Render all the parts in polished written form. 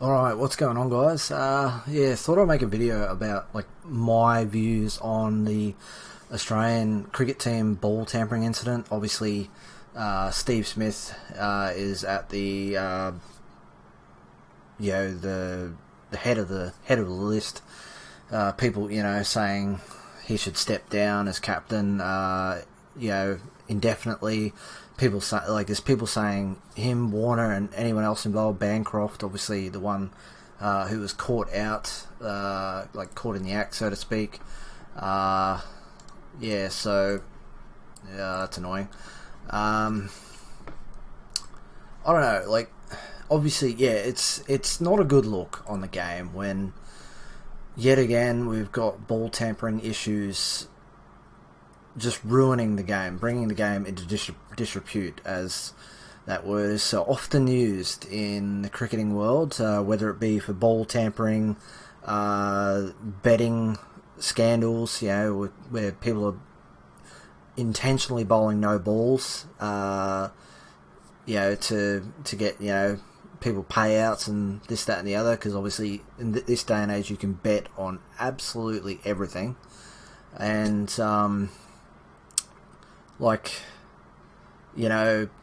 Alright, what's going on, guys? Yeah, thought I'd make a video about like my views on the Australian cricket team ball tampering incident. Obviously, Steve Smith is at the the head of the list. People, saying he should step down as captain. Indefinitely. People say, like, there's people saying him, Warner, and anyone else involved. Bancroft, obviously the one who was caught out, caught in the act, so to speak. So that's annoying. I don't know, like, obviously, yeah, it's not a good look on the game when yet again we've got ball tampering issues just ruining the game, bringing the game into disrepute, as that word is so often used in the cricketing world, whether it be for ball tampering, betting scandals, where people are intentionally bowling no balls, to get, people payouts and this, that, and the other, because obviously in this day and age you can bet on absolutely everything, and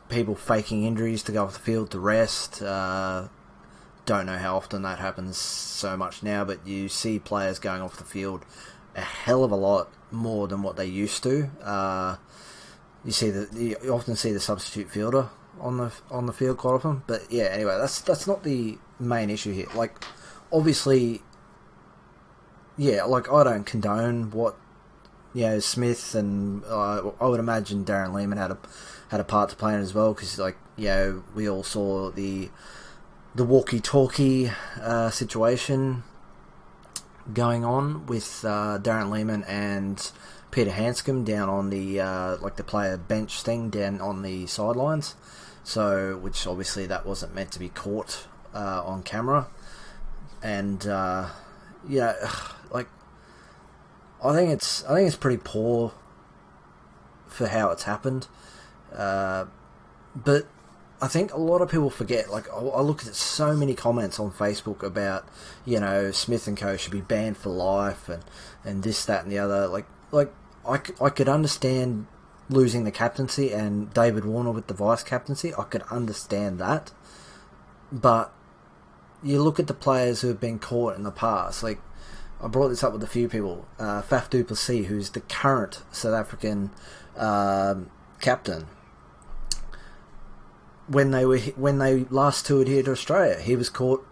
people faking injuries to go off the field to rest. Don't know how often that happens so much now, but you see players going off the field a hell of a lot more than what they used to. You often see the substitute fielder on the field quite often. But yeah, anyway, that's not the main issue here. Like, obviously, yeah, like, I don't condone what Smith, and I would imagine Darren Lehman had a part to play in it as well, because we all saw the walkie-talkie situation going on with Darren Lehman and Peter Hanscom down on the the player bench thing down on the sidelines. So, which obviously that wasn't meant to be caught on camera, and I think it's pretty poor for how it's happened, but I think a lot of people forget. Like, I look at so many comments on Facebook about Smith and Co should be banned for life, and this, that, and the other. I could understand losing the captaincy and David Warner with the vice captaincy. I could understand that, but you look at the players who have been caught in the past, like, I brought this up with a few people. Faf du Plessis, who's the current South African captain, when they last toured here to Australia, he was caught.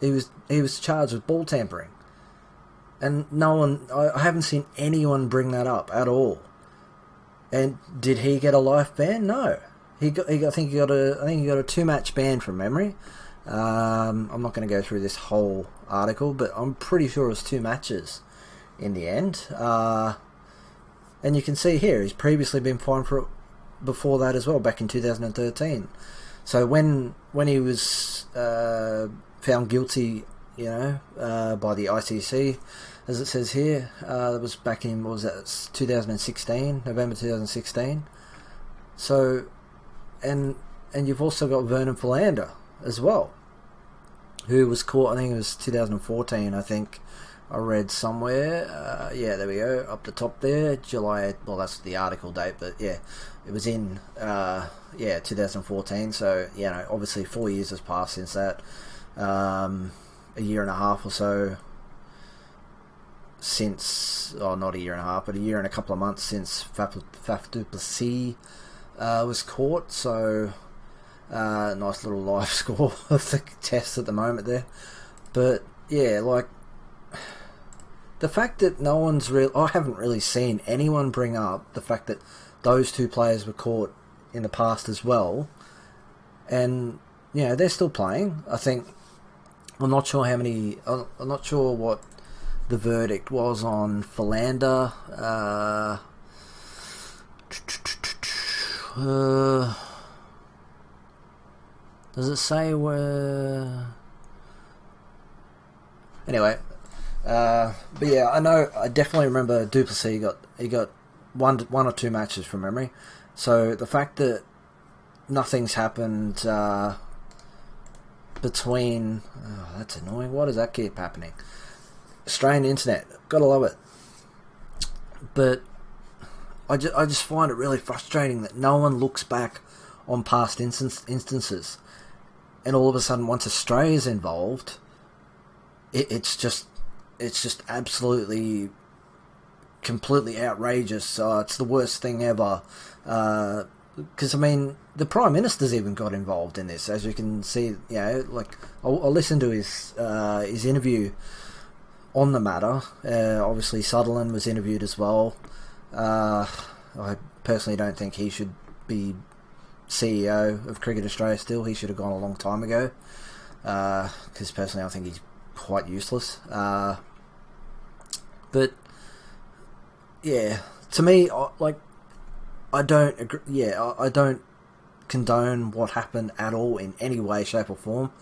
He was charged with ball tampering, and no one. I haven't seen anyone bring that up at all. And did he get a life ban? No, I think he got a 2-match ban from memory. I'm not going to go through this whole article, but I'm pretty sure it was 2 matches in the end. And you can see here, he's previously been fined for it before that as well, back in 2013. So when he was found guilty, by the ICC, as it says here, that was back in, what was that, 2016, November 2016. So, and you've also got Vernon Philander as well, who was caught, I think it was 2014, I think I read somewhere. There we go, up the top there, July, well, that's the article date, but yeah, it was in 2014. So obviously 4 years has passed since that, a year and a half or so since, not a year and a half, but a year and a couple of months since Faf du Plessis was caught. So nice little live score of the test at the moment there. But yeah, like, the fact that no one's I haven't really seen anyone bring up the fact that those 2 players were caught in the past as well, and they're still playing. I think, I'm not sure how many. I'm not sure what the verdict was on Philander. Does it say where? Anyway, but yeah, I definitely remember du Plessis got one or 2 matches from memory. So the fact that nothing's happened between... Oh, that's annoying. Why does that keep happening? Australian internet. Gotta love it. But I just find it really frustrating that no one looks back on past instances. And all of a sudden, once Australia's involved, it's just absolutely, completely outrageous. It's the worst thing ever. Because, I mean, the Prime Minister's even got involved in this, as you can see. You know, like, I'll listen to his interview on the matter. Obviously, Sutherland was interviewed as well. I personally don't think he should be CEO of Cricket Australia still. He should have gone a long time ago. Because personally, I think he's quite useless. But, yeah, to me, I don't agree. Yeah, I don't condone what happened at all in any way, shape, or form.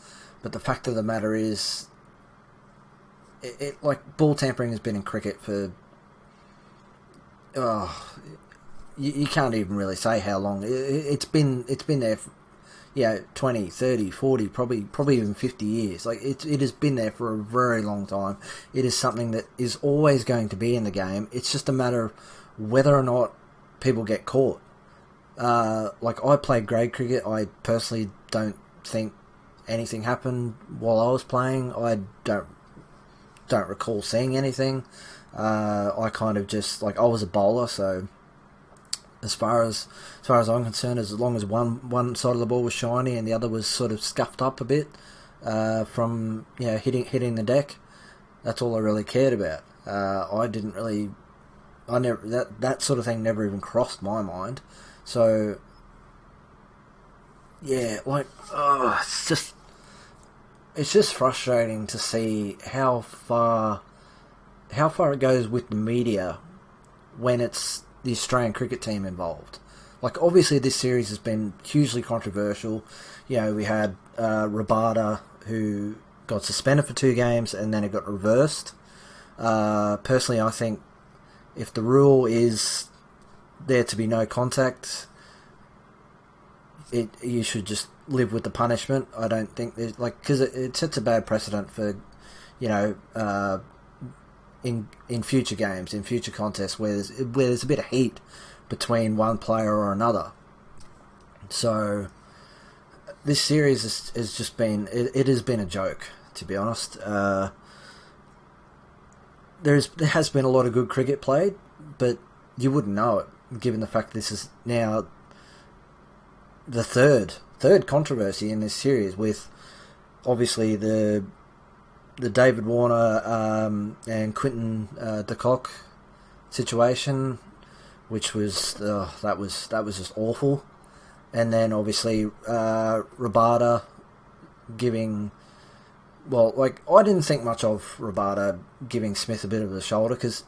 But the fact of the matter is, like, ball tampering has been in cricket for... you can't even really say how long. It's been there for, 20, 30, 40, probably even 50 years. Like, it has been there for a very long time. It is something that is always going to be in the game. It's just a matter of whether or not people get caught. Like, I played grade cricket. I personally don't think anything happened while I was playing. I don't recall seeing anything. I kind of just, like, I was a bowler, so as far as I'm concerned, as long as one side of the ball was shiny and the other was sort of scuffed up a bit from hitting the deck, that's all I really cared about. That sort of thing never even crossed my mind. So yeah, like, it's just frustrating to see how far it goes with the media when it's the Australian cricket team involved. Like, obviously this series has been hugely controversial. You know, we had Rabada, who got suspended for 2 games and then it got reversed. Personally, I think if the rule is there to be no contact, you should just live with the punishment. I don't think there's, like, because it sets a bad precedent for, in future games, in future contests where there's a bit of heat between one player or another. So this series has just been, it has been a joke, to be honest. There has been a lot of good cricket played, but you wouldn't know it, given the fact this is now the third controversy in this series, with obviously the David Warner and Quinton de Kock situation, which was that was just awful, and then obviously Rabada giving, well, like, I didn't think much of Rabada giving Smith a bit of the shoulder, because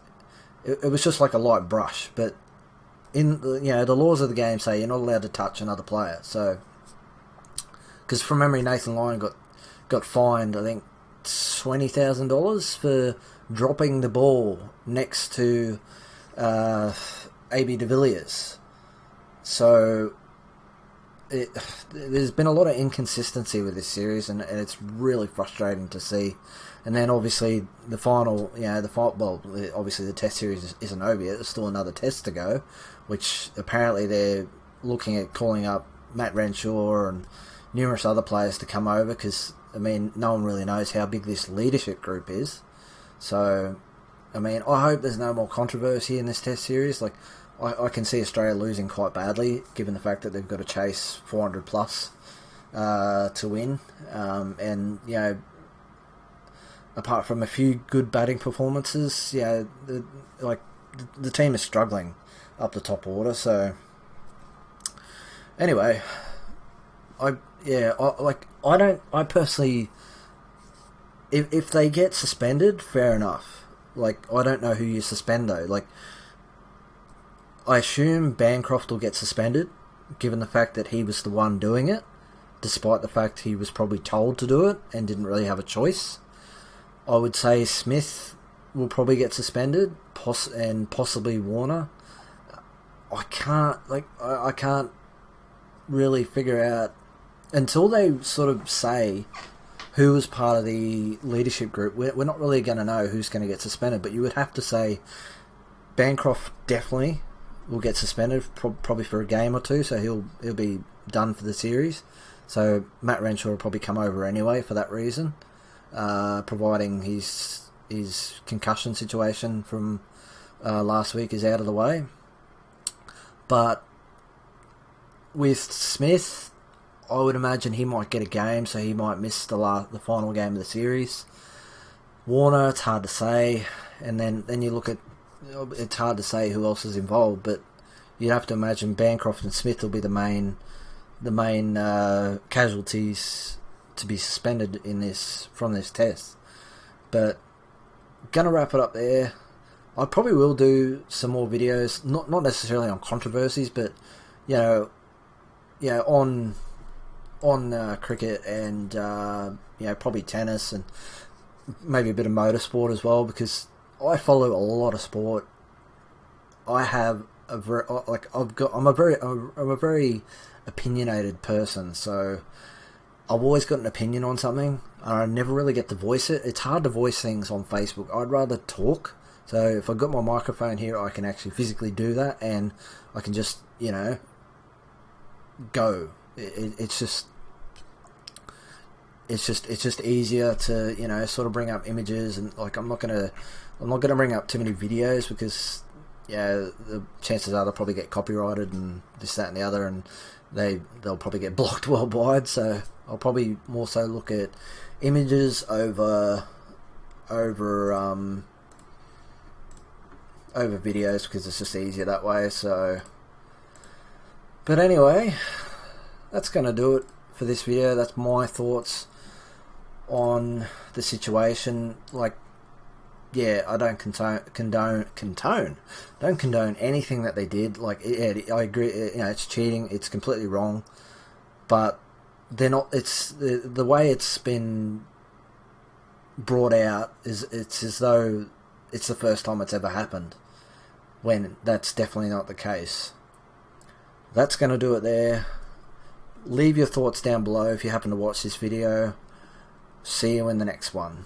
it was just like a light brush, but in the laws of the game say you're not allowed to touch another player. So, because from memory, Nathan Lyon got fined, I think, $20,000 for dropping the ball next to AB de Villiers. So there's been a lot of inconsistency with this series, and it's really frustrating to see. And then obviously the final, obviously the test series isn't over yet. There's still another test to go, which apparently they're looking at calling up Matt Renshaw and numerous other players to come over, because, I mean, no one really knows how big this leadership group is. So, I mean, I hope there's no more controversy in this test series. Like, I can see Australia losing quite badly, given the fact that they've got to chase 400 plus to win. And, apart from a few good batting performances, the team is struggling up the top order. So, anyway, I personally, if they get suspended, fair enough. Like, I don't know who you suspend though. Like, I assume Bancroft will get suspended, given the fact that he was the one doing it, despite the fact he was probably told to do it and didn't really have a choice. I would say Smith will probably get suspended, and possibly Warner. I can't really figure out, until they sort of say who was part of the leadership group. We're not really going to know who's going to get suspended, but you would have to say Bancroft definitely will get suspended, probably for a game or two, so he'll be done for the series. So Matt Renshaw will probably come over anyway for that reason, providing his concussion situation from last week is out of the way. But with Smith, I would imagine he might get a game, so he might miss the final game of the series. Warner, it's hard to say, and then you look at, it's hard to say who else is involved, but you'd have to imagine Bancroft and Smith will be the main casualties to be suspended from this test. But gonna wrap it up there. I probably will do some more videos, not necessarily on controversies, but on cricket and probably tennis and maybe a bit of motorsport as well, because I follow a lot of sport. I have I'm a very opinionated person, so I've always got an opinion on something, and I never really get to voice it. It's hard to voice things on Facebook. I'd rather talk. So if I've got my microphone here, I can actually physically do that, and I can just go. It's just easier to sort of bring up images, and like I'm not gonna bring up too many videos, because the chances are they'll probably get copyrighted and this, that and the other, and they'll probably get blocked worldwide. So I'll probably more so look at images over videos, because it's just easier that way. So, but anyway, that's gonna do it for this video. That's my thoughts on the situation. Like, I don't condone anything that they did. Like, I agree. It's cheating. It's completely wrong. But they're not. It's the way it's been brought out it's as though it's the first time it's ever happened, when that's definitely not the case. That's going to do it there. Leave your thoughts down below if you happen to watch this video. See you in the next one.